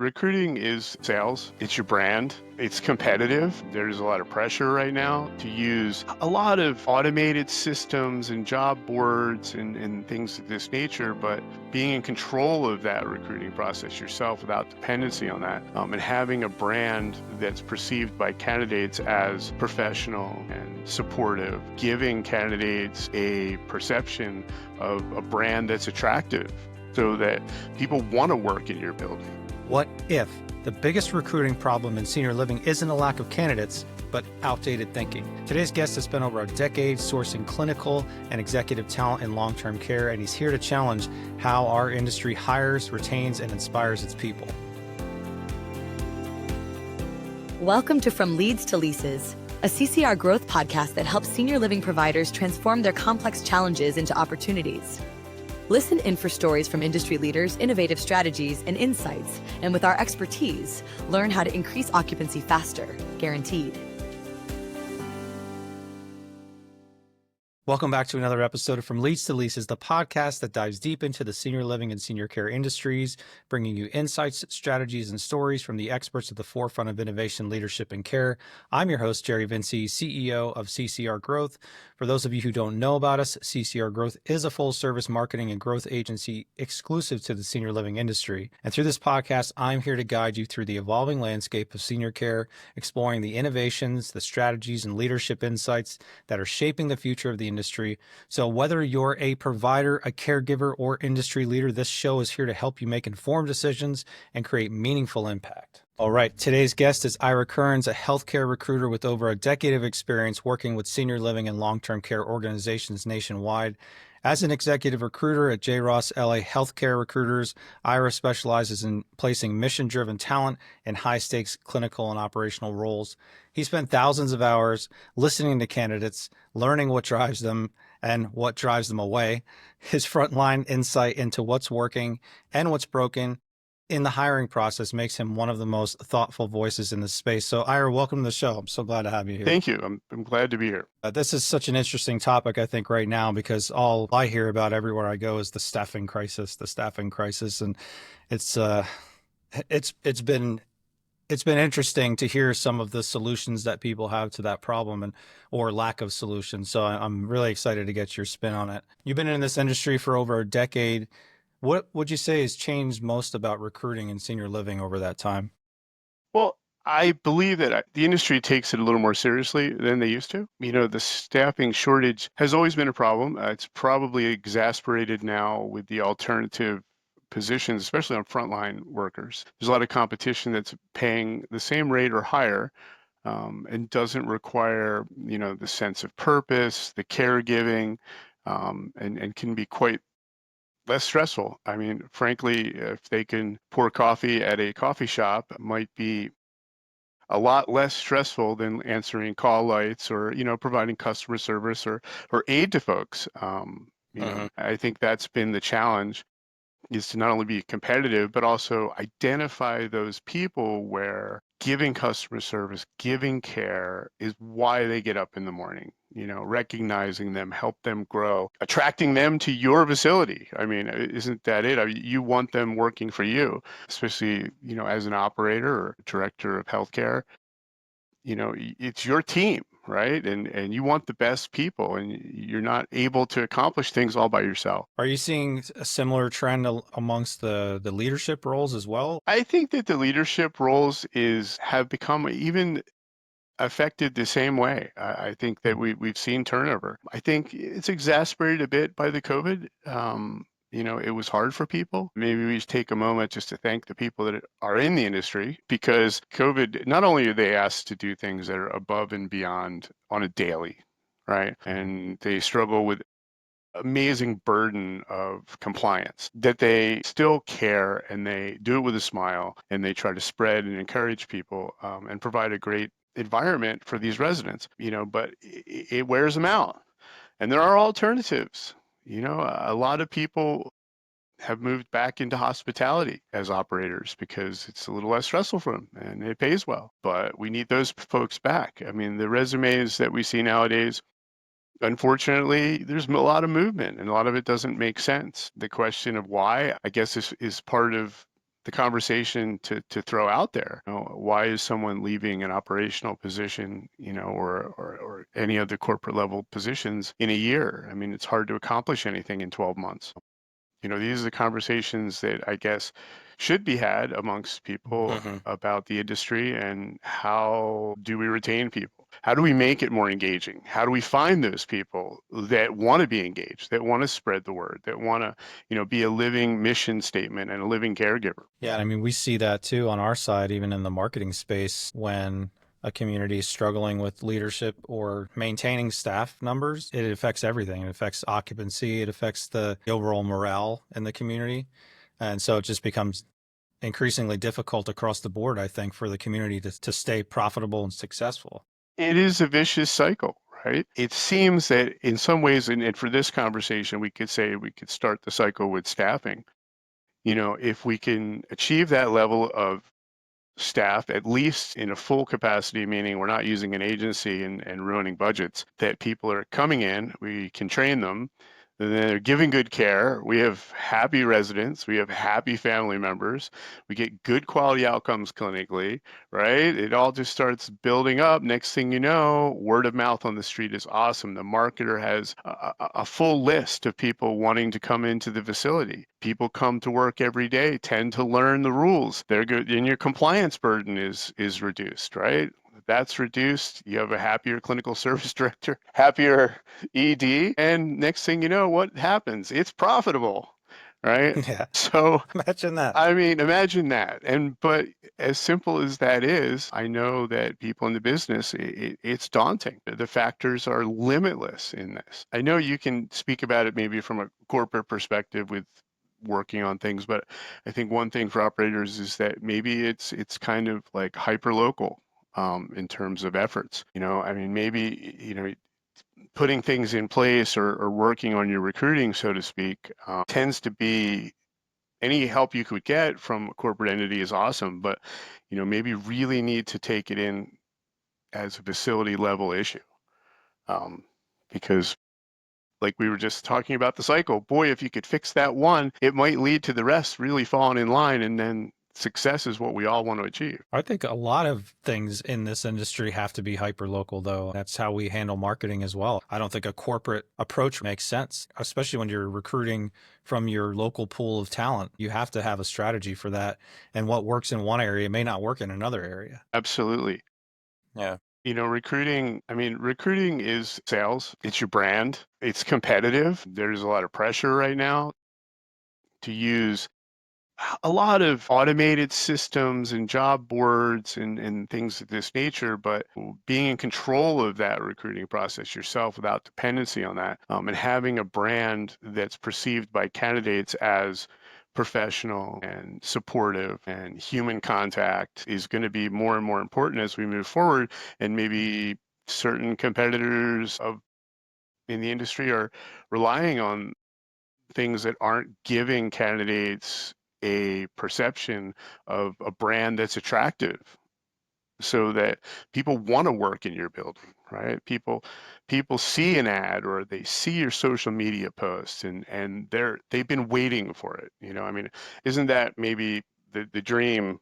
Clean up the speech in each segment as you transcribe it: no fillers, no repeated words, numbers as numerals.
Recruiting is sales. It's your brand. It's competitive. There's a lot of pressure right now to use a lot of automated systems and job boards and things of this nature, but being in control of that recruiting process yourself without dependency on that, and having a brand that's perceived by candidates as professional and supportive, giving candidates a perception of a brand that's attractive so that people want to work in your building. What if the biggest recruiting problem in senior living isn't a lack of candidates, but outdated thinking? Today's guest has spent over a decade sourcing clinical and executive talent in long-term care, and he's here to challenge how our industry hires, retains, and inspires its people. Welcome to From Leads to Leases, a CCR growth podcast that helps senior living providers transform their complex challenges into opportunities. Listen in for stories from industry leaders, innovative strategies, and insights. And with our expertise, learn how to increase occupancy faster, guaranteed. Welcome back to another episode of From Leads to Leases, the podcast that dives deep into the senior living and senior care industries, bringing you insights, strategies, and stories from the experts at the forefront of innovation, leadership, and care. I'm your host, Jerry Vinci, CEO of CCR Growth. For those of you who don't know about us, CCR Growth is a full-service marketing and growth agency exclusive to the senior living industry. And through this podcast, I'm here to guide you through the evolving landscape of senior care, exploring the innovations, the strategies, and leadership insights that are shaping the future of the industry. So whether you're a provider, a caregiver, or industry leader, this show is here to help you make informed decisions and create meaningful impact. All right, today's guest is Ira Kerns, a healthcare recruiter with over a decade of experience working with senior living and long-term care organizations nationwide. As an executive recruiter at J. Ross LA Healthcare Recruiters, Ira specializes in placing mission-driven talent in high-stakes clinical and operational roles. He spent thousands of hours listening to candidates, learning what drives them and what drives them away. His frontline insight into what's working and what's broken in the hiring process makes him one of the most thoughtful voices in this space. So Ira, welcome to the show. I'm so glad to have you here. Thank you. I'm glad to be here. This is such an interesting topic, I think, right now, because all I hear about everywhere I go is the staffing crisis. And it's been interesting to hear some of the solutions that people have to that problem or lack of solutions. So I'm really excited to get your spin on it. You've been in this industry for over a decade. What would you say has changed most about recruiting in senior living over that time? Well, I believe that the industry takes it a little more seriously than they used to. The staffing shortage has always been a problem. It's probably exasperated now with the alternative positions, especially on frontline workers. There's a lot of competition that's paying the same rate or higher, and doesn't require, the sense of purpose, the caregiving, and can be quite less stressful. I mean, frankly, if they can pour coffee at a coffee shop, it might be a lot less stressful than answering call lights or, providing customer service or aid to folks. I think that's been the challenge, is to not only be competitive, but also identify those people where giving customer service, giving care is why they get up in the morning, recognizing them, help them grow, attracting them to your facility. I mean, isn't that it? You want them working for you, especially, as an operator or director of healthcare. It's your team, right? And you want the best people, and you're not able to accomplish things all by yourself. Are you seeing a similar trend amongst the leadership roles as well? I think that the leadership roles have become even affected the same way. I think that we've seen turnover. I think it's exasperated a bit by the COVID. It was hard for people. Maybe we just take a moment just to thank the people that are in the industry, because COVID, not only are they asked to do things that are above and beyond on a daily, right? And they struggle with amazing burden of compliance, that they still care and they do it with a smile, and they try to spread and encourage people, and provide a great environment for these residents, but it wears them out. And there are alternatives. A lot of people have moved back into hospitality as operators because it's a little less stressful for them and it pays well. But we need those folks back. I mean, the resumes that we see nowadays, unfortunately, there's a lot of movement and a lot of it doesn't make sense. The question of why, I guess, is part of the conversation to throw out there. Why is someone leaving an operational position, or any of the corporate level positions in a year? I mean, it's hard to accomplish anything in 12 months. These are the conversations that I guess should be had amongst people about the industry, and how do we retain people? How do we make it more engaging? How do we find those people that want to be engaged, that want to spread the word, that want to, be a living mission statement and a living caregiver? Yeah, I mean, we see that too on our side, even in the marketing space, when a community is struggling with leadership or maintaining staff numbers, it affects everything. It affects occupancy, it affects the overall morale in the community. And so it just becomes increasingly difficult across the board, I think, for the community to stay profitable and successful. It is a vicious cycle, right? It seems that in some ways, and for this conversation, we could say we could start the cycle with staffing. If we can achieve that level of staff, at least in a full capacity, meaning we're not using an agency and ruining budgets, that people are coming in, we can train them, and then they're giving good care. We have happy residents, we have happy family members, we get good quality outcomes clinically, right? It all just starts building up. Next thing you know, word of mouth on the street is awesome. The marketer has a full list of people wanting to come into the facility. People come to work every day, tend to learn the rules. They're good, and your compliance burden is reduced, right? That's reduced. You have a happier clinical service director, happier ED, and next thing you know, what happens? It's profitable, right? Yeah, So, imagine that. I mean, imagine that. But as simple as that is, I know that people in the business, it's daunting. The factors are limitless in this. I know you can speak about it maybe from a corporate perspective with working on things, but I think one thing for operators is that maybe it's kind of like hyper local in terms of efforts. I mean, maybe, putting things in place, or working on your recruiting, so to speak, tends to be, any help you could get from a corporate entity is awesome, but, maybe really need to take it in as a facility level issue. Because like we were just talking about the cycle, boy, if you could fix that one, it might lead to the rest really falling in line, and then success is what we all want to achieve. I think a lot of things in this industry have to be hyper local, though. That's how we handle marketing as well. I don't think a corporate approach makes sense, especially when you're recruiting from your local pool of talent. You have to have a strategy for that. And what works in one area may not work in another area. Absolutely. Yeah. Recruiting is sales. It's your brand. It's competitive. There's a lot of pressure right now to use a lot of automated systems and job boards and things of this nature, but being in control of that recruiting process yourself without dependency on that, and having a brand that's perceived by candidates as professional and supportive and human contact is going to be more and more important as we move forward. And maybe certain competitors in the industry are relying on things that aren't giving candidates a perception of a brand that's attractive, so that people want to work in your building, right? People see an ad, or they see your social media posts, and they've been waiting for it. I mean, isn't that maybe the dream,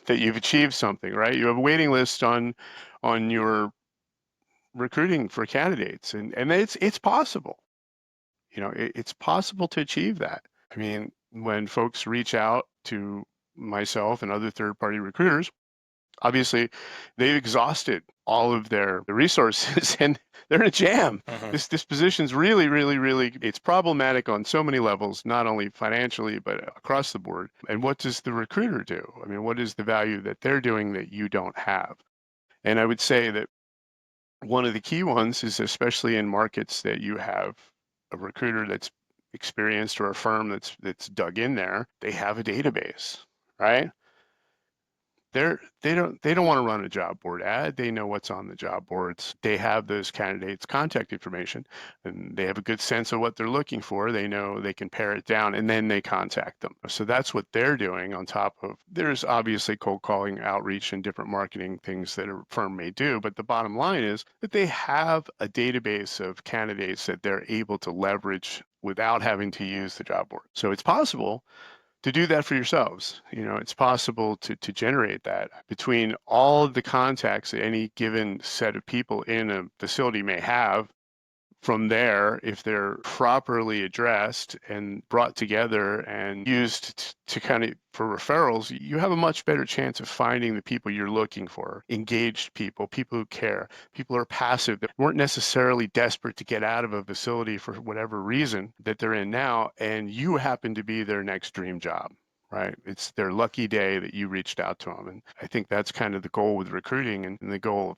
that you've achieved something, right? You have a waiting list on your recruiting for candidates, and it's possible. It's possible to achieve that. I mean, when folks reach out to myself and other third-party recruiters, obviously they've exhausted all of their resources and they're in a jam. This position's really, really, really, it's problematic on so many levels, not only financially, but across the board. And what does the recruiter do? I mean, what is the value that they're doing that you don't have? And I would say that one of the key ones is, especially in markets that you have a recruiter that's experienced, or a firm that's dug in there, they have a database, right? They don't want to run a job board ad. They know what's on the job boards. They have those candidates' contact information, and they have a good sense of what they're looking for. They know they can pare it down, and then they contact them. So that's what they're doing on top of, there's obviously cold calling, outreach, and different marketing things that a firm may do. But the bottom line is that they have a database of candidates that they're able to leverage without having to use the job board. So it's possible to do that for yourselves. It's possible to generate that between all of the contacts that any given set of people in a facility may have. From there, if they're properly addressed and brought together and used to kind of for referrals, you have a much better chance of finding the people you're looking for. Engaged people who care, people who are passive, that weren't necessarily desperate to get out of a facility for whatever reason that they're in now, and you happen to be their next dream job. Right. It's their lucky day that you reached out to them. And I think that's kind of the goal with recruiting and the goal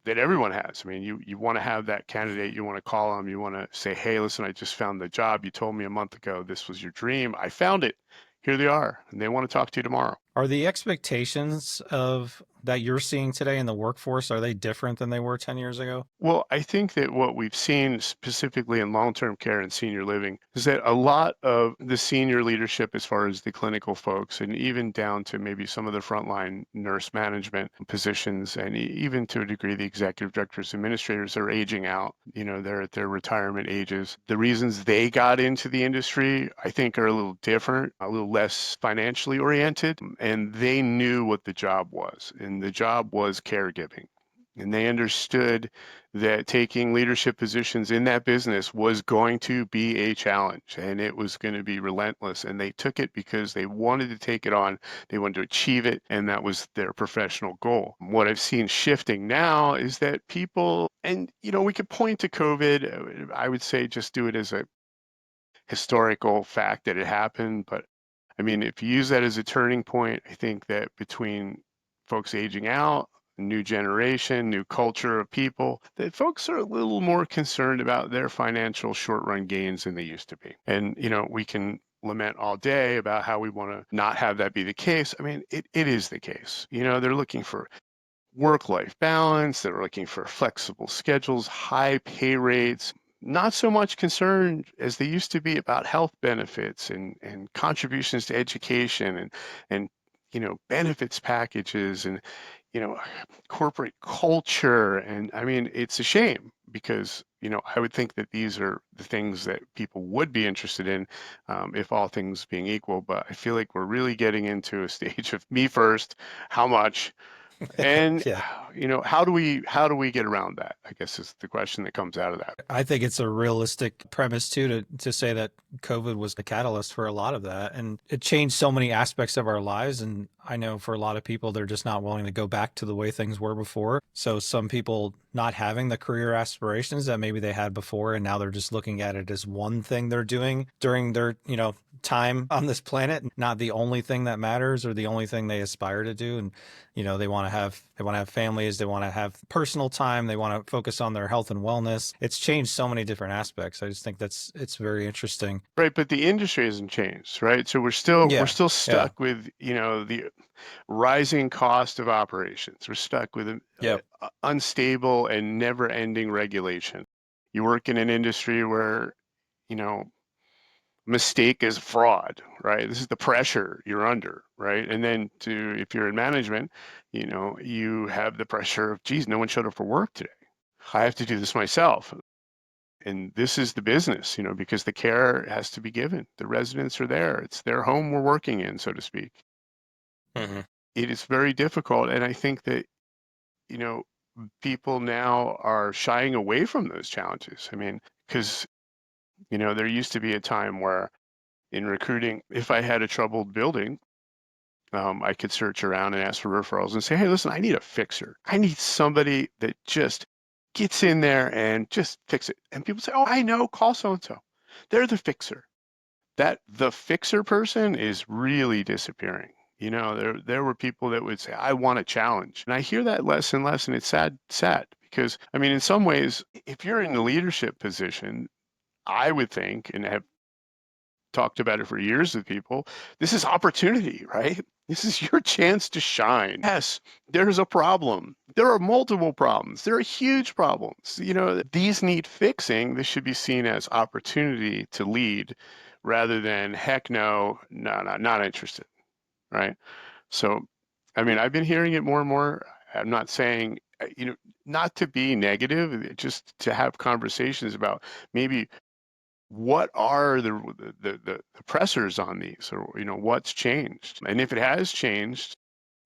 that everyone has. I mean, you want to have that candidate, you want to call them, you want to say, hey, listen, I just found the job. You told me a month ago this was your dream. I found it. Here they are. And they want to talk to you tomorrow. Are the expectations of that you're seeing today in the workforce, are they different than they were 10 years ago? Well, I think that what we've seen specifically in long-term care and senior living is that a lot of the senior leadership, as far as the clinical folks, and even down to maybe some of the frontline nurse management positions, and even to a degree, the executive directors, administrators are aging out. They're at their retirement ages. The reasons they got into the industry, I think, are a little different, a little less financially oriented, and they knew what the job was, and the job was caregiving. And they understood that taking leadership positions in that business was going to be a challenge, and it was going to be relentless. And they took it because they wanted to take it on, they wanted to achieve it, and that was their professional goal. What I've seen shifting now is that people, and we could point to COVID, I would say just do it as a historical fact that it happened. But I mean, if you use that as a turning point, I think that between folks aging out, new generation, new culture of people, that folks are a little more concerned about their financial short-run gains than they used to be. And, we can lament all day about how we want to not have that be the case. I mean, it is the case. They're looking for work-life balance, they're looking for flexible schedules, high pay rates, not so much concerned as they used to be about health benefits and contributions to education and benefits packages and corporate culture. And I mean, it's a shame because I would think that these are the things that people would be interested in, if all things being equal. But I feel like we're really getting into a stage of me first, how much, and Yeah. how do we get around that, I guess, is the question that comes out of that. I think it's a realistic premise too to say that COVID was the catalyst for a lot of that, and it changed so many aspects of our lives. And I know for a lot of people, they're just not willing to go back to the way things were before. So some people not having the career aspirations that maybe they had before, and now they're just looking at it as one thing they're doing during their time on this planet, not the only thing that matters or the only thing they aspire to do. And they want to have families, they want to have personal time, they want to focus on their health and wellness. It's changed so many different aspects. I just think it's very interesting. Right, but the industry hasn't changed, right? So we're still Yeah. stuck with the rising cost of operations. We're stuck with an Yep. unstable and never-ending regulation. You work in an industry where mistake is fraud, right? This is the pressure you're under, right? And then if you're in management, you have the pressure of, geez, no one showed up for work today. I have to do this myself. And this is the business, because the care has to be given. The residents are there. It's their home we're working in, so to speak. Mm-hmm. It is very difficult. And I think that, people now are shying away from those challenges. I mean, because, there used to be a time where in recruiting, if I had a troubled building, I could search around and ask for referrals and say, hey, listen, I need a fixer. I need somebody that just gets in there and just fix it. And people say, oh, I know, call so-and-so. They're the fixer. The fixer person is really disappearing. There were people that would say, I want a challenge. And I hear that less and less, and it's sad because, I mean, in some ways, if you're in a leadership position, I would think, and have talked about it for years with people, this is opportunity, right? This is your chance to shine. Yes, there's a problem. There are multiple problems. There are huge problems. These need fixing. This should be seen as opportunity to lead rather than heck no, not interested, right? So, I mean, I've been hearing it more and more. I'm not saying, not to be negative, just to have conversations about maybe what are the pressures on these, or what's changed, and if it has changed,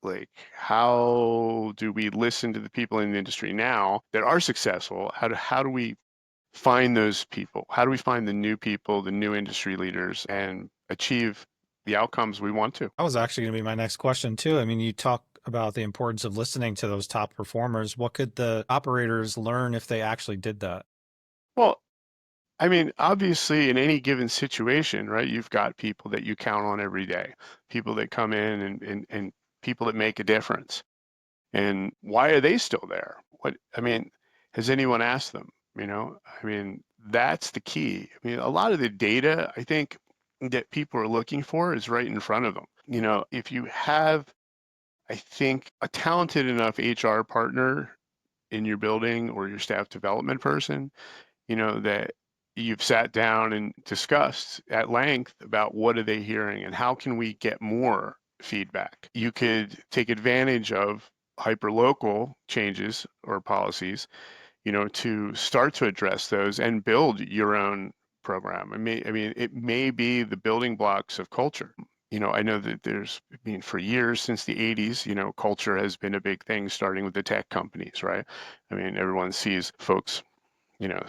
like, how do we listen to the people in the industry now that are successful? How do we find those people? How do we find the new people, the new industry leaders, and achieve the outcomes we want to? That was actually going to be my next question too. I mean, you talk about the importance of listening to those top performers. What could the operators learn if they actually did that? Well, I mean, obviously, in any given situation, right, you've got people that you count on every day, people that come in and people that make a difference. And why are they still there? I mean, has anyone asked them? I mean, that's the key. I mean, a lot of the data I think that people are looking for is right in front of them. If you have, I think, a talented enough HR partner in your building or your staff development person, that you've sat down and discussed at length about what are they hearing and how can we get more feedback. You could take advantage of hyperlocal changes or policies, to start to address those and build your own program. I mean, it may be the building blocks of culture. I know that for years since the 80s, culture has been a big thing, starting with the tech companies, right? I mean, everyone sees folks, you know,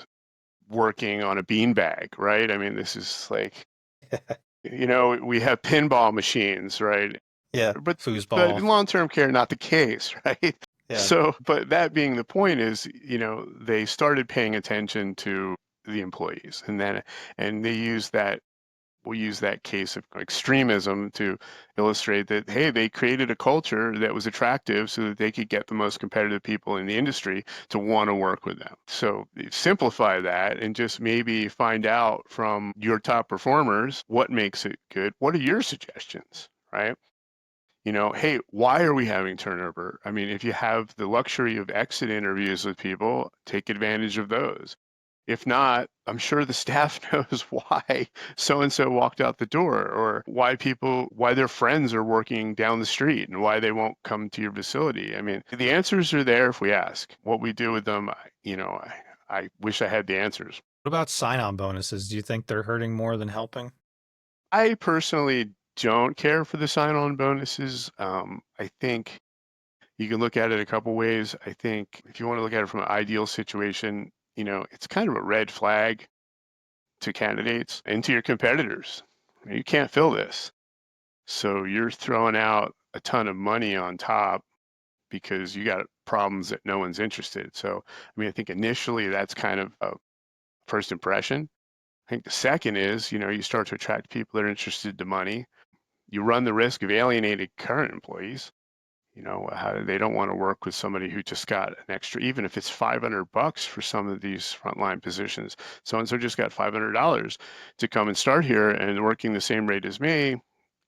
working on a beanbag, right? I mean, this is like, we have pinball machines, right? Yeah, But in foosball. long-term care, not the case, right? Yeah. So, but that being the point is, they started paying attention to the employees, and they use that we'll use that case of extremism to illustrate that, hey, they created a culture that was attractive so that they could get the most competitive people in the industry to want to work with them. So simplify that and just maybe find out from your top performers what makes it good. What are your suggestions, right? Hey, why are we having turnover? I mean, if you have the luxury of exit interviews with people, take advantage of those. If not, I'm sure the staff knows why so and so walked out the door, or why their friends are working down the street and why they won't come to your facility. I mean, the answers are there if we ask. What we do with them, I wish I had the answers. What about sign-on bonuses? Do you think they're hurting more than helping? I personally don't care for the sign-on bonuses. I think you can look at it a couple ways. I think if you want to look at it from an ideal situation, it's kind of a red flag to candidates and to your competitors. You can't fill this. So you're throwing out a ton of money on top because you got problems that no one's interested. So, I mean, I think initially that's kind of a first impression. I think the second is, you start to attract people that are interested in money. You run the risk of alienating current employees. How they don't want to work with somebody who just got an extra, even if it's $500 for some of these frontline positions. So and so just got $500 to come and start here and working the same rate as me.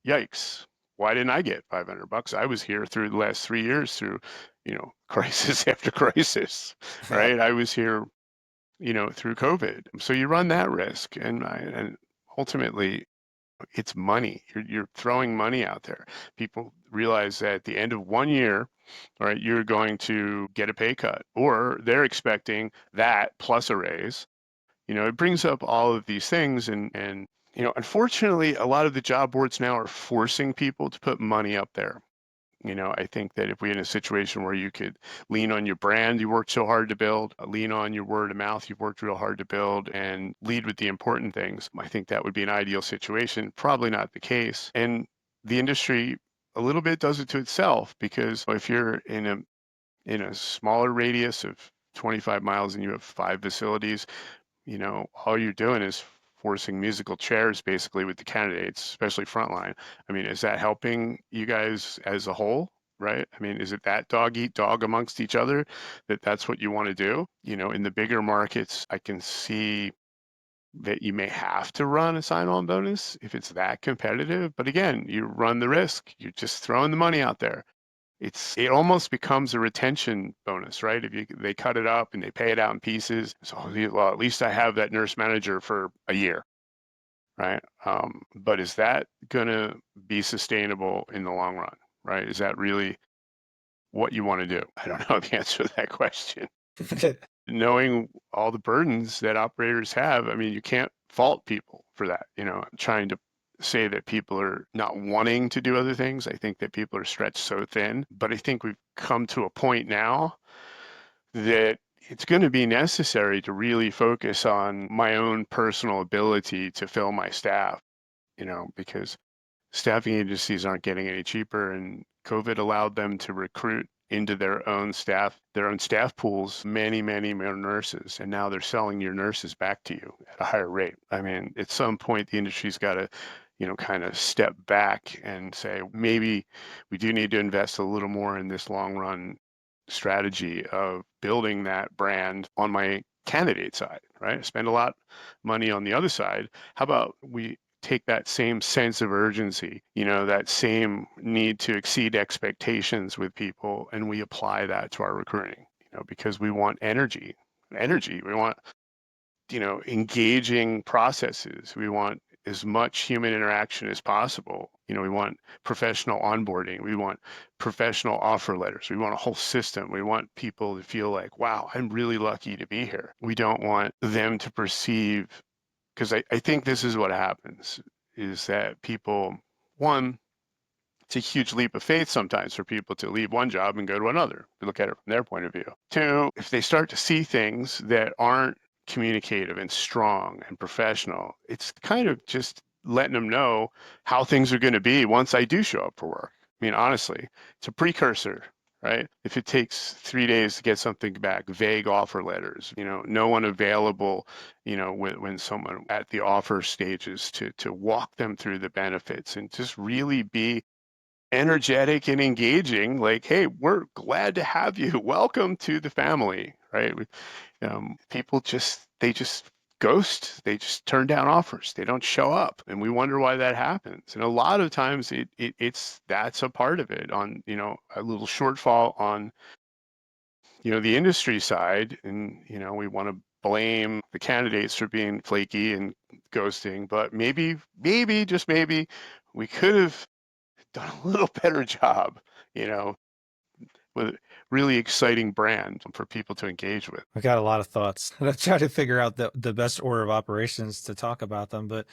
Yikes! Why didn't I get $500? I was here through the last 3 years through, crisis after crisis, Yeah. right? I was here, through COVID. So you run that risk, and ultimately it's money. You're throwing money out there. People realize that at the end of 1 year, all right, you're going to get a pay cut, or they're expecting that plus a raise. It brings up all of these things, and unfortunately, a lot of the job boards now are forcing people to put money up there. I think that if we're in a situation where you could lean on your brand you worked so hard to build, lean on your word of mouth you've worked real hard to build, and lead with the important things, I think that would be an ideal situation. Probably not the case. And the industry a little bit does it to itself, because if you're in a smaller radius of 25 miles and you have 5 facilities, all you're doing is forcing musical chairs basically with the candidates, especially frontline. I mean, is that helping you guys as a whole? Right? I mean, is it that dog eat dog amongst each other that's what you want to do? In the bigger markets, I can see that you may have to run a sign-on bonus if it's that competitive. But again, you run the risk. You're just throwing the money out there. It almost becomes a retention bonus, right? If they cut it up and they pay it out in pieces, so, well, at least I have that nurse manager for a year, right? But is that going to be sustainable in the long run, right? Is that really what you want to do? I don't know the answer to that question. Knowing all the burdens that operators have, I mean, you can't fault people for that. I'm trying to say that people are not wanting to do other things. I think that people are stretched so thin, but I think we've come to a point now that it's going to be necessary to really focus on my own personal ability to fill my staff, because staffing agencies aren't getting any cheaper, and COVID allowed them to recruit into their own staff pools, many, many more nurses. And now they're selling your nurses back to you at a higher rate. I mean, at some point, the industry's got to, kind of step back and say, maybe we do need to invest a little more in this long run strategy of building that brand on my candidate side, right? I spend a lot of money on the other side. How about we take that same sense of urgency, that same need to exceed expectations with people, and we apply that to our recruiting, because we want energy. We want, engaging processes. We want as much human interaction as possible. We want professional onboarding. We want professional offer letters. We want a whole system. We want people to feel like, wow, I'm really lucky to be here. We don't want them to perceive, because I think this is what happens, is that people, one, it's a huge leap of faith sometimes for people to leave one job and go to another. We look at it from their point of view. Two, if they start to see things that aren't communicative and strong and professional, it's kind of just letting them know how things are going to be once I do show up for work. I mean, honestly, it's a precursor, right? If it takes 3 days to get something back, vague offer letters, no one available, when someone at the offer stages to walk them through the benefits and just really be energetic and engaging, like, hey, we're glad to have you. Welcome to the family, right? People they just ghost. They just turn down offers. They don't show up, and we wonder why that happens. And a lot of times, that's a part of it. On a little shortfall on the industry side, and we want to blame the candidates for being flaky and ghosting, but maybe just maybe we could have done a little better job, with a really exciting brand for people to engage with. I got a lot of thoughts, and I'm trying to figure out the best order of operations to talk about them. But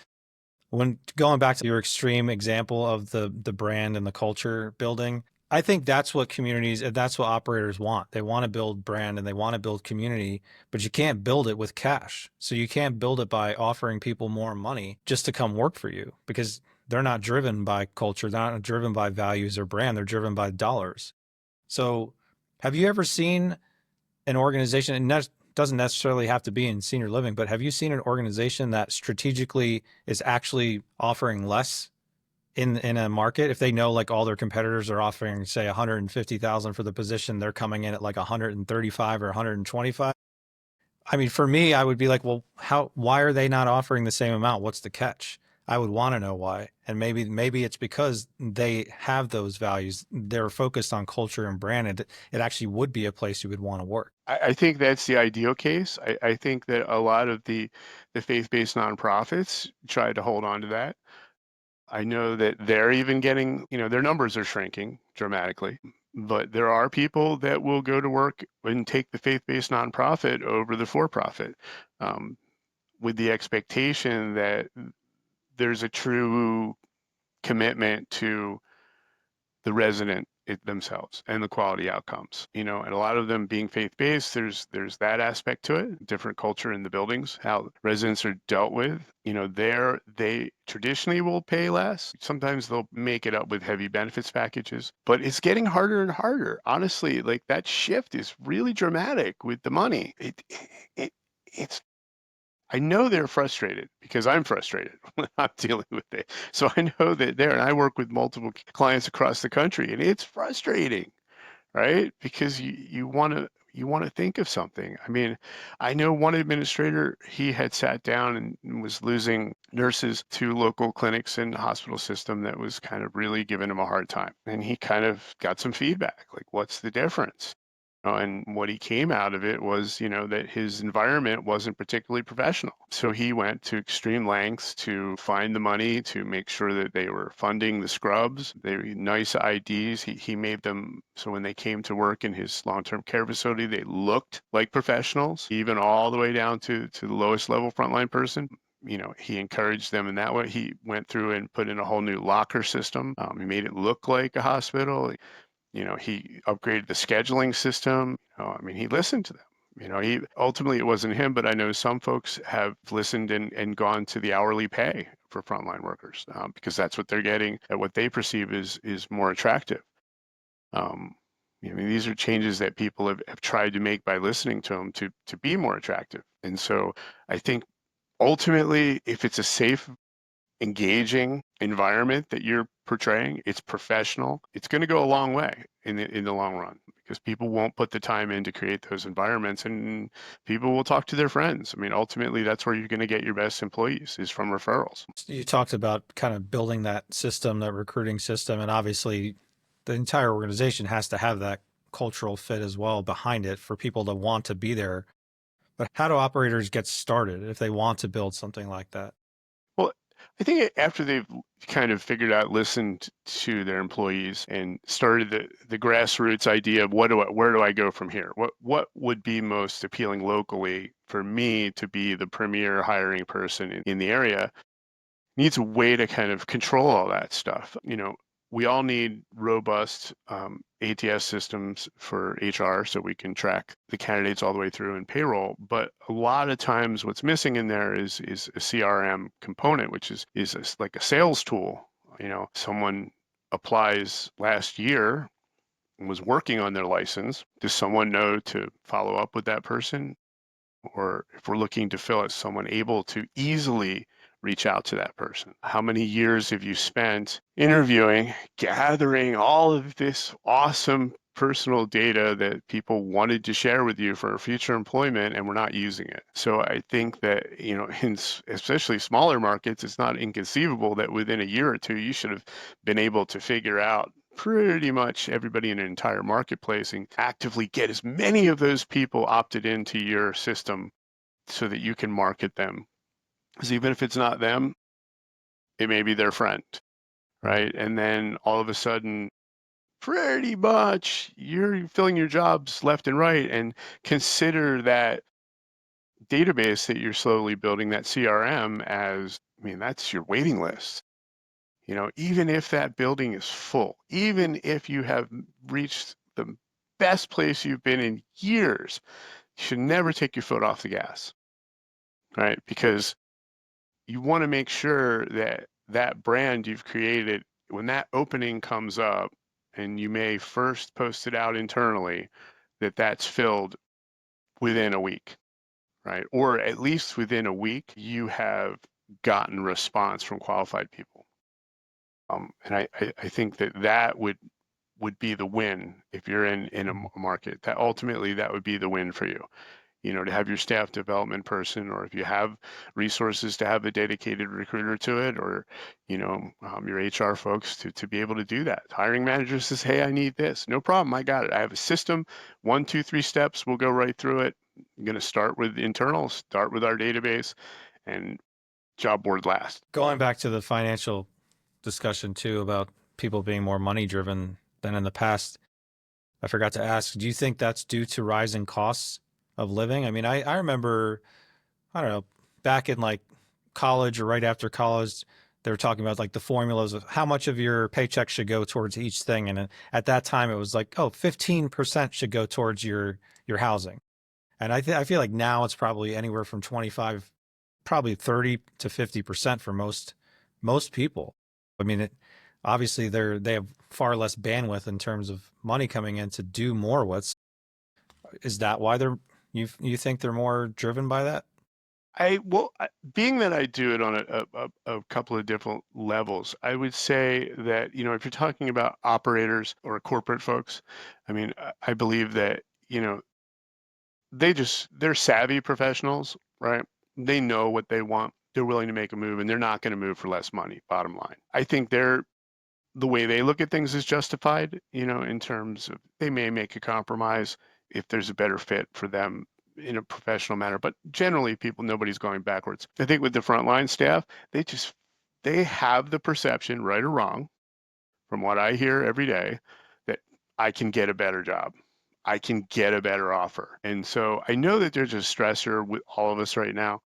when going back to your extreme example of the brand and the culture building, I think that's what communities and that's what operators want. They want to build brand and they want to build community, but you can't build it with cash. So you can't build it by offering people more money just to come work for you, because they're not driven by culture. They're not driven by values or brand. They're driven by dollars. So have you ever seen an organization, and that doesn't necessarily have to be in senior living, but have you seen an organization that strategically is actually offering less in a market? If they know like all their competitors are offering, say, 150,000 for the position, they're coming in at like 135 or 125. I mean, for me, I would be like, well, why are they not offering the same amount? What's the catch? I would want to know why. And maybe it's because they have those values. They're focused on culture and brand. And it actually would be a place you would want to work. I think that's the ideal case. I think that a lot of the faith-based nonprofits try to hold on to that. I know that they're even getting, their numbers are shrinking dramatically, but there are people that will go to work and take the faith-based nonprofit over the for-profit, with the expectation that there's a true commitment to the resident themselves and the quality outcomes, and a lot of them being faith-based, there's that aspect to it, different culture in the buildings, how residents are dealt with. They traditionally will pay less. Sometimes they'll make it up with heavy benefits packages, but it's getting harder and harder. Honestly, like that shift is really dramatic with the money. It's I know they're frustrated because I'm frustrated when I'm dealing with it. So I know that and I work with multiple clients across the country, and it's frustrating, right? Because you want to think of something. I mean, I know one administrator, he had sat down and was losing nurses to local clinics and hospital system that was kind of really giving him a hard time. And he kind of got some feedback, like, what's the difference? And what he came out of it was, that his environment wasn't particularly professional. So he went to extreme lengths to find the money to make sure that they were funding the scrubs. They were nice IDs. He made them so when they came to work in his long-term care facility, they looked like professionals, even all the way down to the lowest level frontline person. he encouraged them in that way. He went through and put in a whole new locker system. He made it look like a hospital. He upgraded the scheduling system. He listened to them. He ultimately, it wasn't him, but I know some folks have listened and gone to the hourly pay for frontline workers, because that's what they're getting at what they perceive is more attractive. These are changes that people have tried to make by listening to them to be more attractive. And so I think ultimately, if it's a safe, engaging environment that you're portraying, it's professional, it's going to go a long way in the long run, because people won't put the time in to create those environments, and people will talk to their friends. Ultimately, that's where you're going to get your best employees, is from referrals. You talked about kind of building that system, that recruiting system, and obviously the entire organization has to have that cultural fit as well behind it for people to want to be there. But how do operators get started if they want to build something like that? Well, I think after they've kind of figured out, listened to their employees, and started the grassroots idea of where do I go from here? What would be most appealing locally for me to be the premier hiring person in the area, needs a way to kind of control all that stuff. We all need robust ATS systems for HR, so we can track the candidates all the way through in payroll. But a lot of times what's missing in there is a CRM component, which is like a sales tool. Someone applies last year and was working on their license. Does someone know to follow up with that person? Or if we're looking to fill it, someone able to easily reach out to that person. How many years have you spent interviewing, gathering all of this awesome personal data that people wanted to share with you for future employment, and we're not using it? So I think that, in especially smaller markets, it's not inconceivable that within a year or two, you should have been able to figure out pretty much everybody in an entire marketplace and actively get as many of those people opted into your system so that you can market them. Because even if it's not them, it may be their friend, right? And then all of a sudden, pretty much you're filling your jobs left and right. And consider that database that you're slowly building, that CRM, as, that's your waiting list. Even if that building is full, even if you have reached the best place you've been in years, you should never take your foot off the gas, right? Because you want to make sure that that brand you've created, when that opening comes up, and you may first post it out internally, that's filled within a week, right? Or at least within a week, you have gotten response from qualified people. And I think that would be the win if you're in a market. That ultimately, that would be the win for you. To have your staff development person, or if you have resources to have a dedicated recruiter to it, or, your HR folks to be able to do that. Hiring manager says, hey, I need this. No problem. I got it. I have a system, 1, 2, 3 steps. We'll go right through it. I'm going to start with internal, start with our database, and job board last. Going back to the financial discussion too, about people being more money driven than in the past, I forgot to ask, do you think that's due to rising costs of living? I remember, I don't know, back in like college or right after college, they were talking about like the formulas of how much of your paycheck should go towards each thing. And at that time it was like, 15% should go towards your housing. And I feel like now it's probably anywhere from 25, probably 30 to 50% for most people. Obviously they have far less bandwidth in terms of money coming in to do more with. Is that why you think they're more driven by that? Being that I do it on a couple of different levels, I would say that, if you're talking about operators or corporate folks, I believe that, they're savvy professionals, right? They know what they want. They're willing to make a move, and they're not going to move for less money, bottom line. I think the way they look at things is justified, in terms of they may make a compromise if there's a better fit for them in a professional manner. But generally, nobody's going backwards. I think with the frontline staff, they have the perception, right or wrong, from what I hear every day, that I can get a better job. I can get a better offer. And so I know that there's a stressor with all of us right now.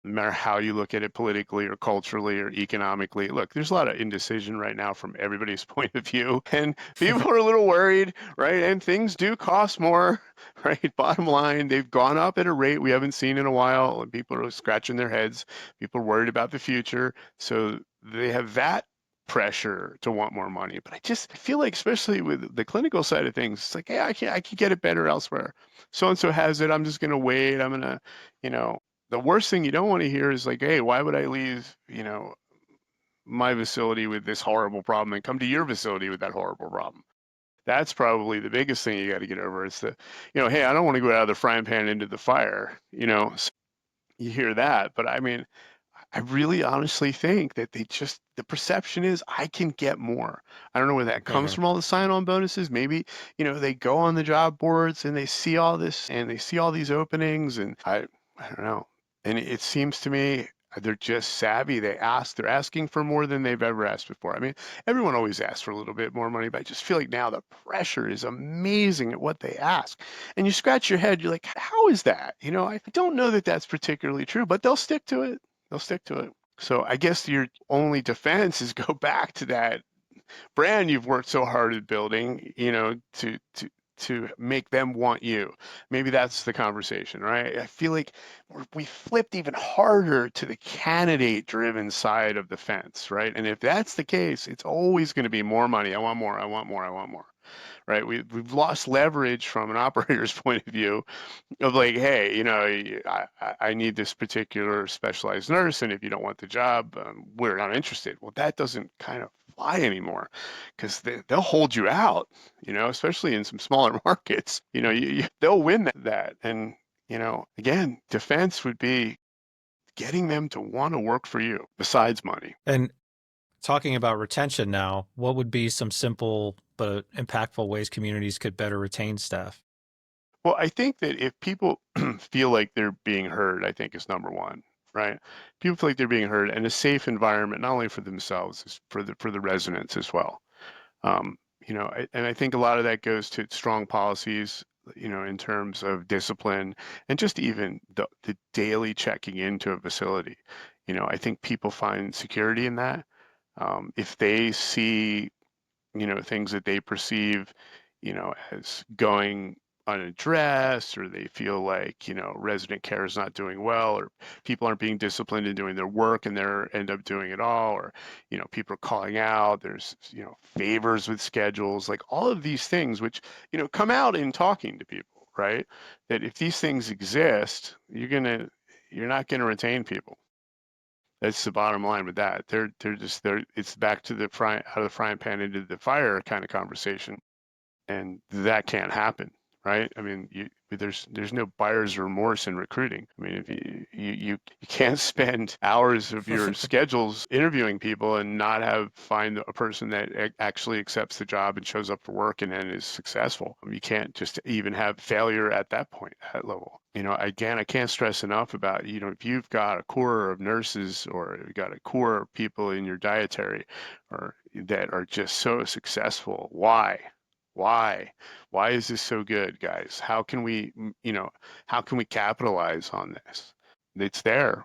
no matter how you look at it politically or culturally or economically. Look, there's a lot of indecision right now from everybody's point of view, and people are a little worried, right? And things do cost more, right? Bottom line, they've gone up at a rate we haven't seen in a while, and people are scratching their heads. People are worried about the future. So they have that pressure to want more money. But I feel like, especially with the clinical side of things, it's like, hey, I can get it better elsewhere. So and so has it. I'm just gonna wait. I'm gonna, you know, the worst thing you don't want to hear is like, hey, why would I leave, my facility with this horrible problem and come to your facility with that horrible problem? That's probably the biggest thing you got to get over. It's the, hey, I don't want to go out of the frying pan into the fire, So you hear that, but I mean, I really honestly think that the perception is I can get more. I don't know where that comes Mhm. from, all the sign-on bonuses. Maybe, they go on the job boards and they see all this and they see all these openings, and I don't know. And it seems to me they're just savvy. They're asking for more than they've ever asked before. I mean, everyone always asks for a little bit more money, but I just feel like now the pressure is amazing at what they ask. And you scratch your head, you're like, how is that? I don't know that that's particularly true, but they'll stick to it. They'll stick to it. So I guess your only defense is go back to that brand you've worked so hard at building, to make them want you. Maybe that's the conversation, right? I feel like we flipped even harder to the candidate driven side of the fence, right? And if that's the case, it's always going to be more money. I want more. I want more. I want more. Right? We've lost leverage from an operator's point of view of like, hey, I need this particular specialized nurse, and if you don't want the job, we're not interested. Well, that doesn't kind of fly anymore because they'll hold you out, especially in some smaller markets. They'll win that. And, again, defense would be getting them to want to work for you besides money. And talking about retention now, what would be some simple but impactful ways communities could better retain staff? Well, I think that if people feel like they're being heard, I think is number one, right? People feel like they're being heard, and a safe environment, not only for themselves, is for the residents as well. And I think a lot of that goes to strong policies, in terms of discipline and just even the daily checking into a facility. I think people find security in that. If they see things that they perceive, as going unaddressed, or they feel like, resident care is not doing well, or people aren't being disciplined in doing their work and they're end up doing it all, or, people are calling out, there's, favors with schedules, like all of these things, which, come out in talking to people, right? That if these things exist, you're not gonna retain people. That's the bottom line with that. It's back to the out of the frying pan into the fire kind of conversation, and that can't happen, right? I mean, there's no buyer's remorse in recruiting. I mean, if you can't spend hours of your schedules interviewing people and not find a person that actually accepts the job and shows up for work and then is successful. You can't just even have failure at that point, at that level. Again, I can't stress enough about, if you've got a core of nurses or you've got a core of people in your dietary or that are just so successful, why? Why? Why is this so good, guys? How can we capitalize on this? It's there.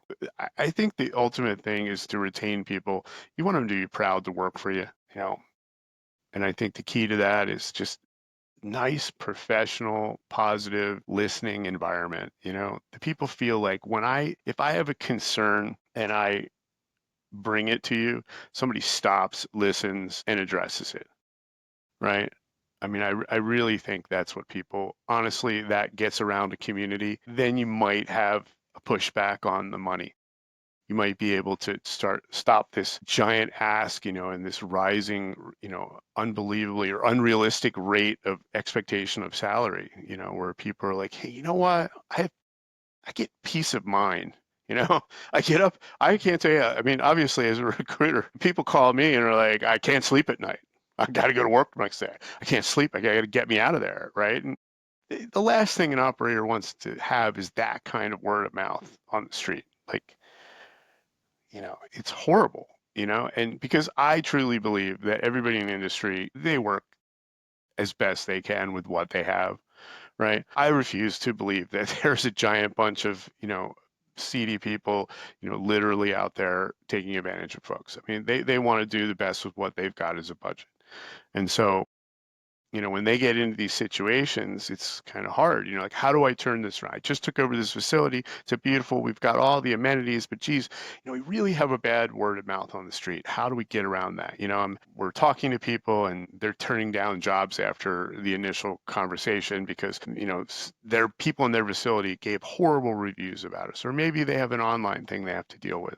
I think the ultimate thing is to retain people. You want them to be proud to work for you, and I think the key to that is just nice, professional, positive, listening environment. The people feel like if I have a concern and I bring it to you, somebody stops, listens, and addresses it, right? I mean, I really think that's what honestly, that gets around a community. Then you might have a pushback on the money. You might be able to stop this giant ask, and this rising, unbelievably or unrealistic rate of expectation of salary, where people are like, hey, you know what? I get peace of mind. I get up, I can't tell you, I mean, obviously as a recruiter, people call me and are like, I can't sleep at night. I got to go to work the next day. I can't sleep. I got to get me out of there, right? And the last thing an operator wants to have is that kind of word of mouth on the street. Like, it's horrible, and because I truly believe that everybody in the industry, they work as best they can with what they have, right? I refuse to believe that there's a giant bunch of, seedy people, literally out there taking advantage of folks. I mean, they want to do the best with what they've got as a budget. And so, when they get into these situations, it's kind of hard. Like, how do I turn this around? I just took over this facility. It's beautiful. We've got all the amenities, but geez, we really have a bad word of mouth on the street. How do we get around that? We're talking to people and they're turning down jobs after the initial conversation because, their people in their facility gave horrible reviews about us, or maybe they have an online thing they have to deal with.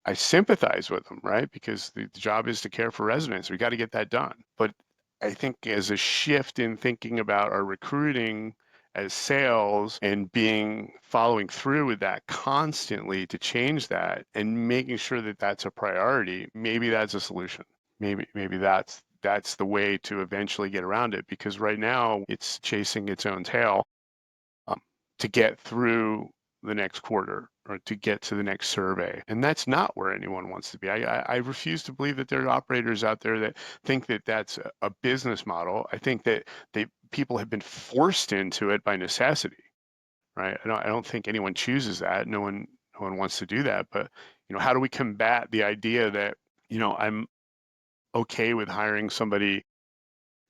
I sympathize with them, right? Because the job is to care for residents. We got to get that done. But I think as a shift in thinking about our recruiting as sales and following through with that constantly to change that and making sure that that's a priority, maybe that's a solution. Maybe that's the way to eventually get around it, because right now it's chasing its own tail to get through the next quarter or to get to the next survey. And that's not where anyone wants to be. I refuse to believe that there are operators out there that think that that's a business model. I think that people have been forced into it by necessity, right? I don't think anyone chooses that. No one wants to do that. But, how do we combat the idea that, I'm okay with hiring somebody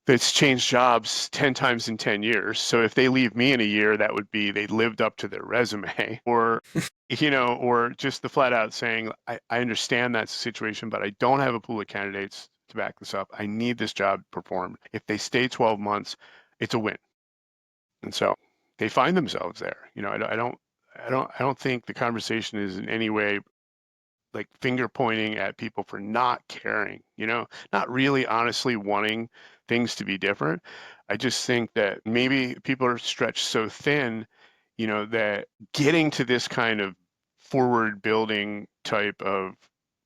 that's changed jobs 10 times in 10 years. So if they leave me in a year, that would be they lived up to their resume. Or, or just the flat out saying, I understand that's the situation, but I don't have a pool of candidates to back this up. I need this job performed. If they stay 12 months, it's a win. And so they find themselves there. I don't think the conversation is in any way like finger pointing at people for not caring, not really honestly wanting things to be different. I just think that maybe people are stretched so thin, that getting to this kind of forward building type of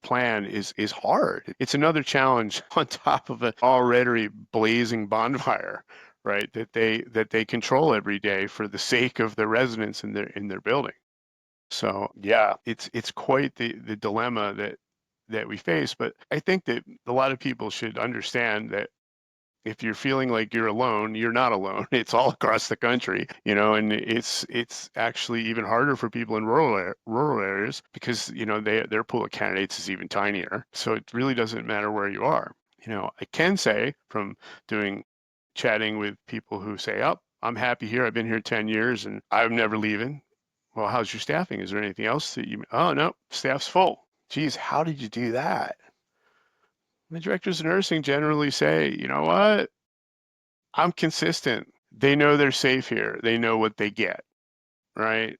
plan is hard. It's another challenge on top of an already blazing bonfire, right? That they control every day for the sake of the residents in their building. So yeah, it's quite the dilemma that we face. But I think that a lot of people should understand that if you're feeling like you're alone, you're not alone. It's all across the country, and it's actually even harder for people in rural areas because their pool of candidates is even tinier. So it really doesn't matter where you are. I can say from chatting with people who say, "Oh, I'm happy here. I've been here 10 years and I'm never leaving." Well, how's your staffing? Is there anything else that oh, no, staff's full. Geez, how did you do that? The directors of nursing generally say, you know what? I'm consistent. They know they're safe here. They know what they get, right?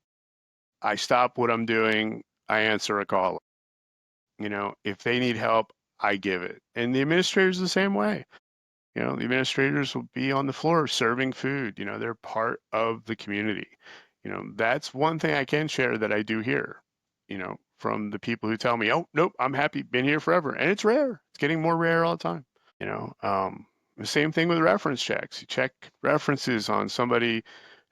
I stop what I'm doing. I answer a call. If they need help, I give it. And the administrators the same way. The administrators will be on the floor serving food. They're part of the community. That's one thing I can share that I do here, from the people who tell me, oh, nope, I'm happy, been here forever. And it's rare. It's getting more rare all the time. The same thing with reference checks. You check references on somebody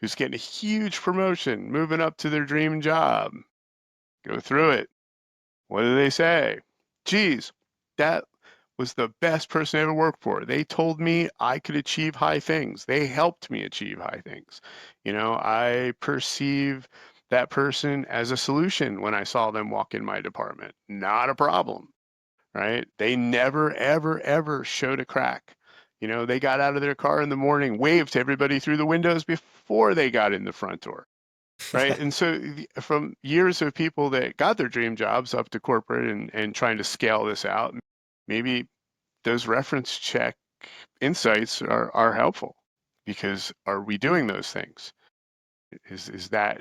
who's getting a huge promotion, moving up to their dream job. Go through it. What do they say? Geez, that was the best person I ever worked for. They told me I could achieve high things. They helped me achieve high things. I perceive that person as a solution when I saw them walk in my department. Not a problem, right? They never, ever, ever showed a crack. They got out of their car in the morning, waved to everybody through the windows before they got in the front door. Right. And so from years of people that got their dream jobs up to corporate and trying to scale this out, maybe those reference check insights are helpful, because are we doing those things? Is that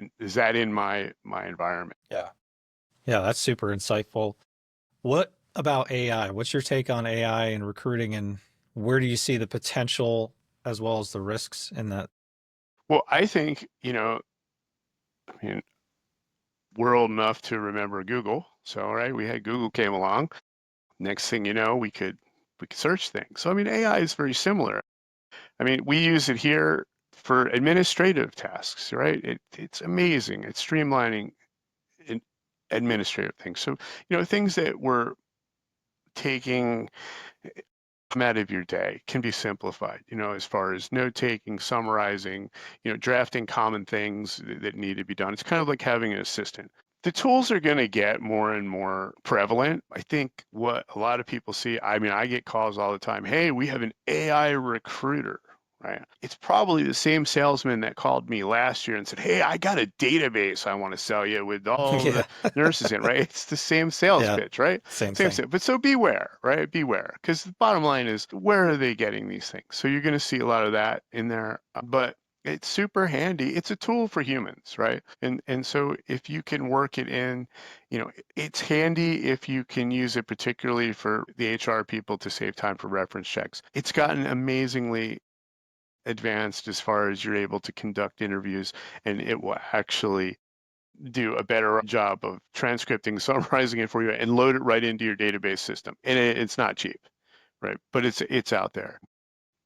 in my environment? Yeah. Yeah, that's super insightful. What about AI? What's your take on AI and recruiting, and where do you see the potential as well as the risks in that? Well, I think, we're old enough to remember Google. So, right, we had Google came along. Next thing you know, we could search things. So, AI is very similar. We use it here for administrative tasks, right? It's amazing. It's streamlining administrative things. So, things that were taking out of your day can be simplified, as far as note taking, summarizing, drafting common things that need to be done. It's kind of like having an assistant. The tools are going to get more and more prevalent. I think what a lot of people see, I mean, I get calls all the time. Hey, we have an AI recruiter, right? It's probably the same salesman that called me last year and said, hey, I got a database I want to sell you with all Yeah. the nurses in, right? It's the same sales Yeah. pitch, right? Same Same, thing. but so beware, right? Beware. Because the bottom line is, where are they getting these things? So you're going to see a lot of that in there. But it's super handy. It's a tool for humans, right? And so if you can work it in, it's handy if you can use it particularly for the HR people to save time for reference checks. It's gotten amazingly advanced as far as you're able to conduct interviews, and it will actually do a better job of transcripting, summarizing it for you, and load it right into your database system. And it's not cheap, right? But it's out there.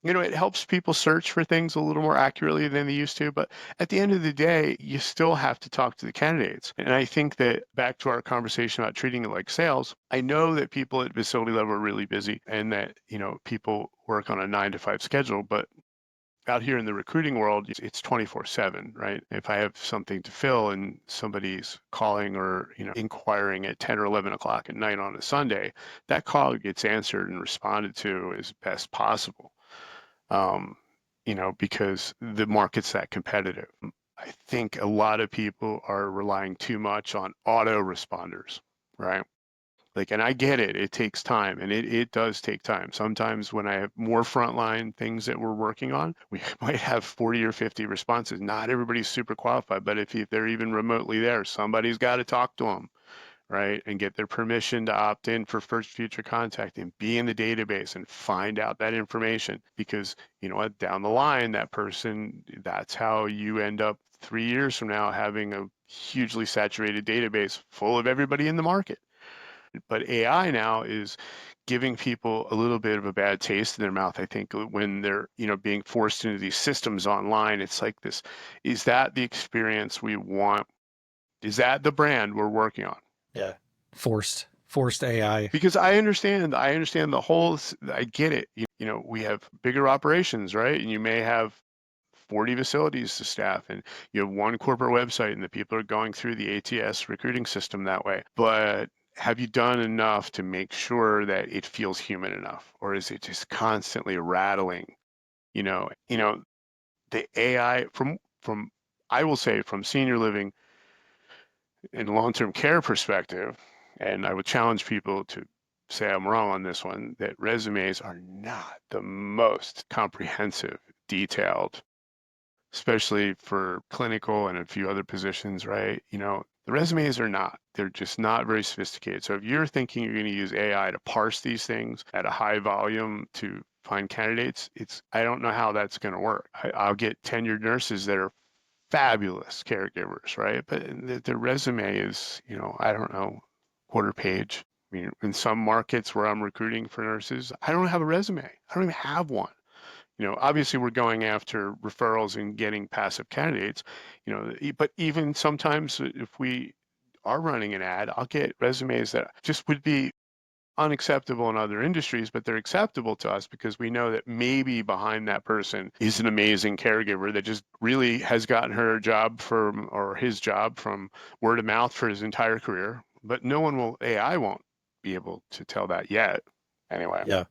It helps people search for things a little more accurately than they used to. But at the end of the day, you still have to talk to the candidates. And I think that back to our conversation about treating it like sales, I know that people at facility level are really busy and that, people work on a 9 to 5 schedule. But out here in the recruiting world, it's 24/7, right? If I have something to fill and somebody's calling or, inquiring at 10 or 11 o'clock at night on a Sunday, that call gets answered and responded to as best possible. Because the market's that competitive. I think a lot of people are relying too much on auto responders, right? And I get it, it takes time, and it does take time. Sometimes when I have more frontline things that we're working on, we might have 40 or 50 responses. Not everybody's super qualified, but if they're even remotely there, somebody's got to talk to them, right? And get their permission to opt in for first future contact and be in the database and find out that information. Because you know what, down the line, that person, that's how you end up 3 years from now having a hugely saturated database full of everybody in the market. But AI now is giving people a little bit of a bad taste in their mouth, I think, when they're, being forced into these systems online. It's like this, is that the experience we want? Is that the brand we're working on? Yeah. Forced AI. Because I understand the whole, I get it. We have bigger operations, right? And you may have 40 facilities to staff, and you have one corporate website, and the people are going through the ATS recruiting system that way. But have you done enough to make sure that it feels human enough, or is it just constantly rattling? The AI from I will say from senior living and long-term care perspective, and I would challenge people to say I'm wrong on this one, that resumes are not the most comprehensive, detailed, especially for clinical and a few other positions, right? The resumes are not. They're just not very sophisticated. So if you're thinking you're going to use AI to parse these things at a high volume to find candidates, I don't know how that's going to work. I'll get tenured nurses that are fabulous caregivers, right? But the resume is, I don't know, quarter page. I mean, in some markets where I'm recruiting for nurses, I don't have a resume. I don't even have one. Obviously we're going after referrals and getting passive candidates, but even sometimes if we are running an ad, I'll get resumes that just would be unacceptable in other industries, but they're acceptable to us because we know that maybe behind that person is an amazing caregiver that just really has gotten her job or his job from word of mouth for his entire career. But AI won't be able to tell that yet. Anyway. Yeah.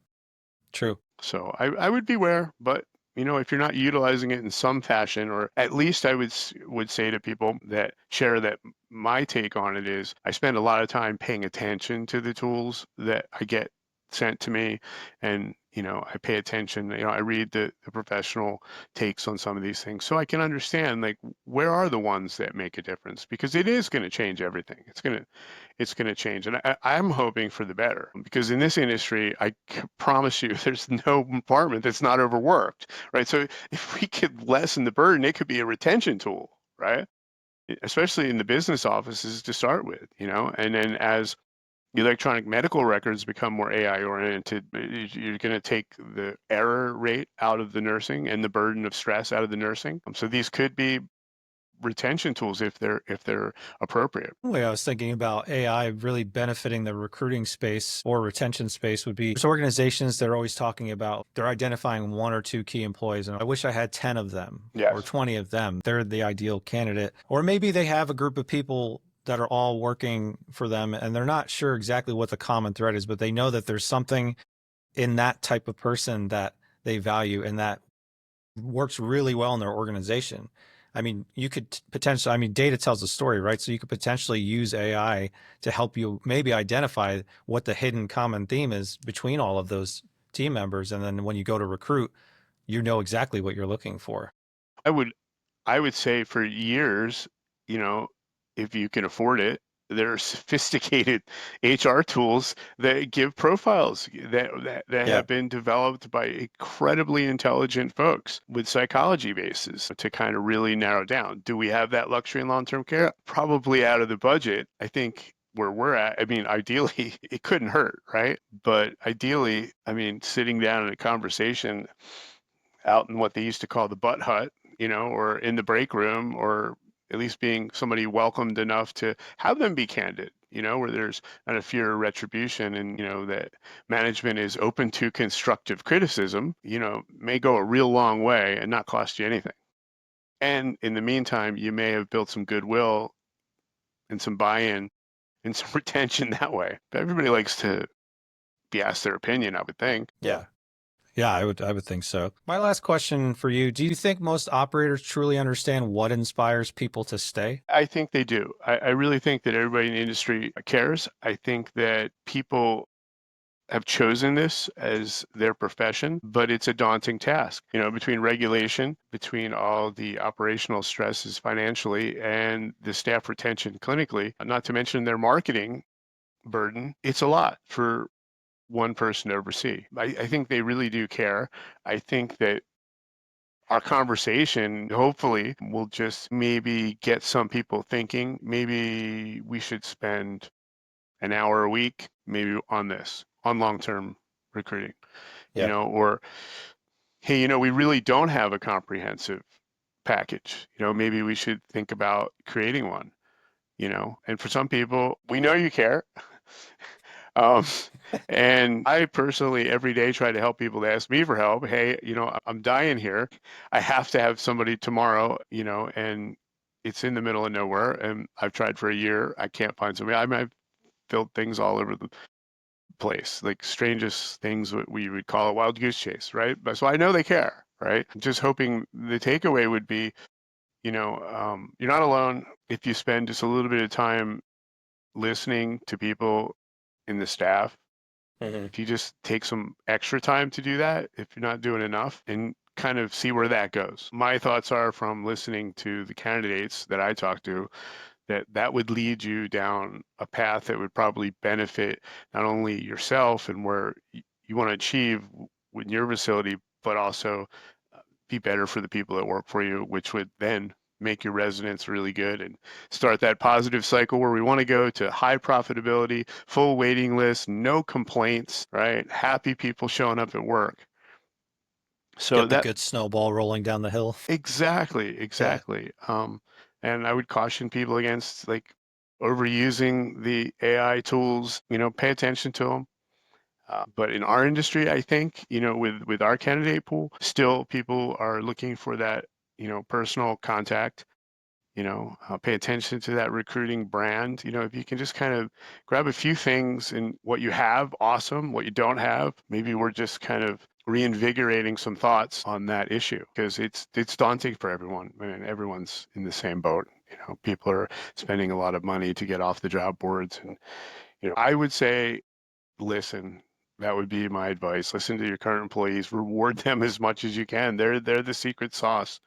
True. So I would beware, but if you're not utilizing it in some fashion, or at least I would say to people that share that my take on it is I spend a lot of time paying attention to the tools that I get sent to me, and I pay attention. I read the professional takes on some of these things so I can understand, like, where are the ones that make a difference, because it is going to change everything. It's going to change, and I'm hoping for the better, because in this industry, I promise you, there's no department that's not overworked, right? So if we could lessen the burden, it could be a retention tool, right? Especially in the business offices to start with, and then as electronic medical records become more AI oriented, you're going to take the error rate out of the nursing and the burden of stress out of the nursing. So these could be retention tools if they're appropriate. The way I was thinking about AI really benefiting the recruiting space or retention space would be there's organizations that are always talking about they're identifying 1 or 2 key employees, and I wish I had 10 of them Yes. or 20 of them. They're the ideal candidate. Or maybe they have a group of people that are all working for them, and they're not sure exactly what the common thread is, but they know that there's something in that type of person that they value and that works really well in their organization. I mean, you could potentially, I mean, data tells a story, right? So you could potentially use AI to help you maybe identify what the hidden common theme is between all of those team members. And then when you go to recruit, you know exactly what you're looking for. I would say for years, if you can afford it, there are sophisticated HR tools that give profiles that Yeah. have been developed by incredibly intelligent folks with psychology bases to kind of really narrow down. Do we have that luxury in long-term care? Probably out of the budget. I think where we're at, I mean, ideally, it couldn't hurt, right? But ideally, I mean, sitting down in a conversation out in what they used to call the butt hut, or in the break room, or at least being somebody welcomed enough to have them be candid, where there's not a fear of retribution and, that management is open to constructive criticism, may go a real long way and not cost you anything. And in the meantime, you may have built some goodwill and some buy-in and some retention that way. But everybody likes to be asked their opinion, I would think. Yeah. Yeah, I would think so. My last question for you, do you think most operators truly understand what inspires people to stay? I think they do. I really think that everybody in the industry cares. I think that people have chosen this as their profession, but it's a daunting task, between regulation, between all the operational stresses financially, and the staff retention clinically, not to mention their marketing burden. It's a lot for one person to oversee. I think they really do care. I think that our conversation hopefully will just maybe get some people thinking, maybe we should spend an hour a week maybe on this, on long-term recruiting, Yeah. or hey, we really don't have a comprehensive package. Maybe we should think about creating one, and for some people, we know you care. Um, and I personally every day try to help people to ask me for help. Hey, I'm dying here. I have to have somebody tomorrow, and it's in the middle of nowhere. And I've tried for a year. I can't find somebody. I've filled things all over the place, like strangest things, what we would call a wild goose chase, right? But so I know they care, right? I'm just hoping the takeaway would be, you're not alone if you spend just a little bit of time listening to people in the staff. If you just take some extra time to do that, if you're not doing enough, and kind of see where that goes. My thoughts are from listening to the candidates that I talk to, that would lead you down a path that would probably benefit not only yourself and where you want to achieve with your facility, but also be better for the people that work for you, which would then make your residents really good and start that positive cycle where we want to go to high profitability, full waiting list, no complaints, right? Happy people showing up at work. So Get the that good snowball rolling down the hill. exactly. And I would caution people against like overusing the AI tools, pay attention to them. But in our industry, I think, with our candidate pool, still people are looking for that, personal contact, pay attention to that recruiting brand. If you can just kind of grab a few things in what you have, awesome. What you don't have, maybe we're just kind of reinvigorating some thoughts on that issue because it's daunting for everyone. I mean, everyone's in the same boat. People are spending a lot of money to get off the job boards. And, I would say, listen. That would be my advice. Listen to your current employees, reward them as much as you can. They're the secret sauce.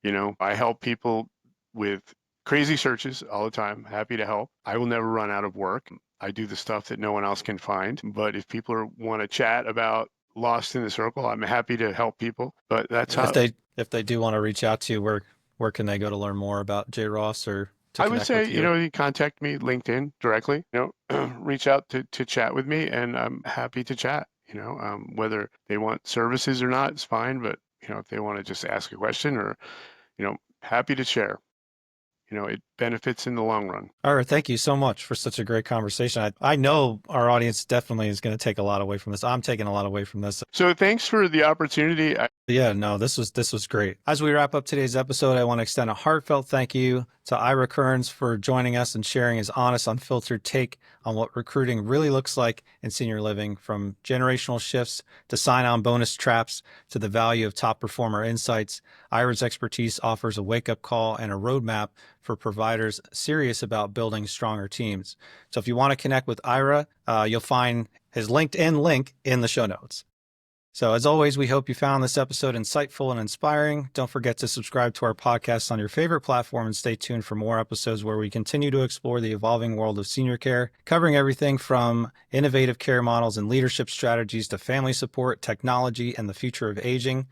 I help people with crazy searches all the time. Happy to help. I will never run out of work. I do the stuff that no one else can find. But if people want to chat about Lost in the Circle, I'm happy to help people. But that's how If they do want to reach out to you, where can they go to learn more about J. Ross or to I would connect say, with you? you contact me LinkedIn directly, reach out to chat with me and I'm happy to chat, whether they want services or not, it's fine. But, if they want to just ask a question or, happy to share. It benefits in the long run. All right, thank you so much for such a great conversation. I know our audience definitely is going to take a lot away from this. I'm taking a lot away from this. So thanks for the opportunity. Yeah, no, this was great. As we wrap up today's episode, I want to extend a heartfelt thank you to Ira Kerns for joining us and sharing his honest, unfiltered take on what recruiting really looks like in senior living, from generational shifts to sign-on bonus traps to the value of top performer insights. Ira's expertise offers a wake-up call and a roadmap for providers serious about building stronger teams. So if you want to connect with Ira, you'll find his LinkedIn link in the show notes. So as always, we hope you found this episode insightful and inspiring. Don't forget to subscribe to our podcast on your favorite platform and stay tuned for more episodes where we continue to explore the evolving world of senior care, covering everything from innovative care models and leadership strategies to family support, technology, and the future of aging.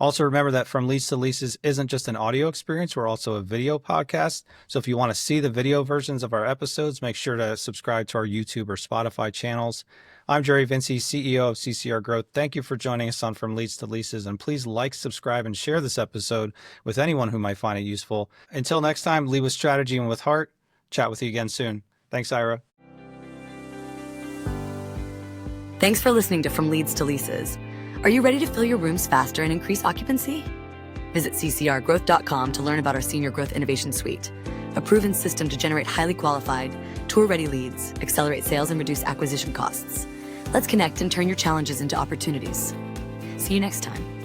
Also, remember that From Leads to Leases isn't just an audio experience. We're also a video podcast. So if you want to see the video versions of our episodes, make sure to subscribe to our YouTube or Spotify channels. I'm Jerry Vinci, CEO of CCR Growth. Thank you for joining us on From Leads to Leases, and please like, subscribe, and share this episode with anyone who might find it useful. Until next time, lead with strategy and with heart. Chat with you again soon. Thanks, Ira. Thanks for listening to From Leads to Leases. Are you ready to fill your rooms faster and increase occupancy? Visit ccrgrowth.com to learn about our Senior Growth Innovation Suite, a proven system to generate highly qualified, tour-ready leads, accelerate sales, and reduce acquisition costs. Let's connect and turn your challenges into opportunities. See you next time.